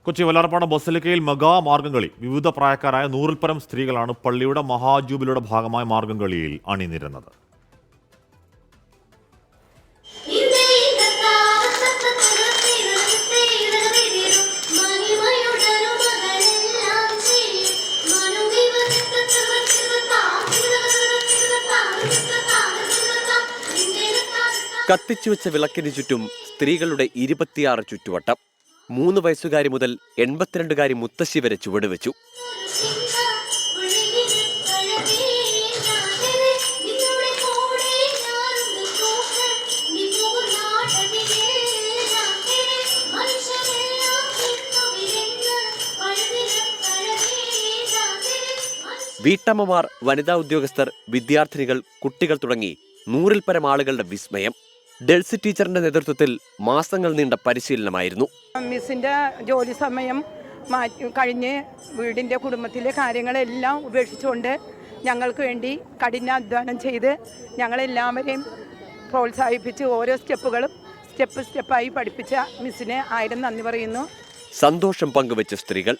Kochi Vallarpadam ബസലിക്കയിൽ mega Margamkali. വിവിധ പ്രായക്കാരായ 100-ൽ പരം സ്ത്രീകളാണ് പള്ളിയുടെ മഹാജൂബിലിയുടെ ഭാഗമായ മാർഗംകളിയിൽ അണിനിരുന്നത്. കത്തിച്ചുവെച്ച വിളക്കിന് ചുറ്റും സ്ത്രീകളുടെ 26 ചുറ്റുവട്ടം. 3 വയസ്സുകാരി മുതൽ 82കാരി മുത്തശ്ശി വരെ ചുവടുവെച്ചു. വീട്ടമ്മമാർ, വനിതാ ഉദ്യോഗസ്ഥർ, വിദ്യാർത്ഥിനികൾ, കുട്ടികൾ തുടങ്ങി 100-ൽ പരം ആളുകളുടെ വിസ്മയം. ഡെൽസി ടീച്ചറിന്റെ നേതൃത്വത്തിൽ മാസങ്ങൾ നീണ്ട പരിശീലനമായിരുന്നു. മിസ്സിന്റെ ജോലി സമയം കഴിഞ്ഞ് വീടിന്റെ കുടുംബത്തിലെ കാര്യങ്ങളെല്ലാം ഉപേക്ഷിച്ചുകൊണ്ട് ഞങ്ങൾക്ക് വേണ്ടി കഠിനാധ്വാനം ചെയ്ത് ഞങ്ങളെല്ലാവരെയും പ്രോത്സാഹിപ്പിച്ച് ഓരോ സ്റ്റെപ്പായി പഠിപ്പിച്ച മിസ്സിനെ 1000 നന്ദി പറയുന്നു. സന്തോഷം പങ്കുവെച്ച സ്ത്രീകൾ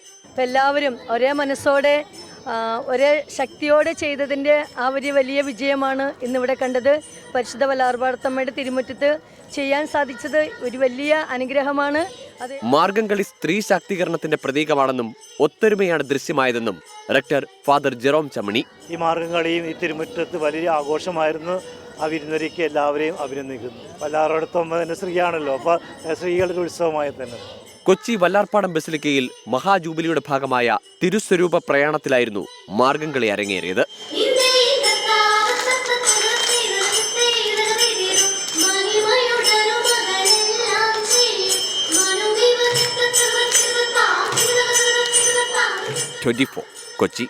എല്ലാവരും ഒരേ മനസ്സോടെ ഒരേ ശക്തിയോടെ ചെയ്തതിൻ്റെ ആ ഒരു വലിയ വിജയമാണ് ഇന്നിവിടെ കണ്ടത്. പരിശുദ്ധ വല്ലാർപാടത്തമ്മയുടെ തിരുമുറ്റത്ത് ചെയ്യാൻ സാധിച്ചത് ഒരു വലിയ അനുഗ്രഹമാണ്. മാർഗംകളി സ്ത്രീ ശാക്തീകരണത്തിന്റെ പ്രതീകമാണെന്നും ഒത്തൊരുമയാണ് ദൃശ്യമായതെന്നും റെക്ടർ ഫാദർ ജെറോം ചമ്മണി. ഈ മാർഗംകളിയും ഈ തിരുമുറ്റത്ത് വലിയ ആഘോഷമായിരുന്നു. ആ വിരുന്നൊരുക്കി എല്ലാവരെയും അഭിനന്ദിക്കുന്നു. വല്ലാർപാടത്തമ്മ തന്നെ സ്ത്രീയാണല്ലോ, അപ്പോൾ സ്ത്രീകളുടെ ഉത്സവമായി തന്നെ. കൊച്ചി വല്ലാർപാടം ബസിലിക്കയിൽ മഹാജൂബിലിയുടെ ഭാഗമായ തിരുസ്വരൂപ പ്രയാണത്തിലായിരുന്നു മാർഗംകളി അരങ്ങേറിയത്. കൊച്ചി.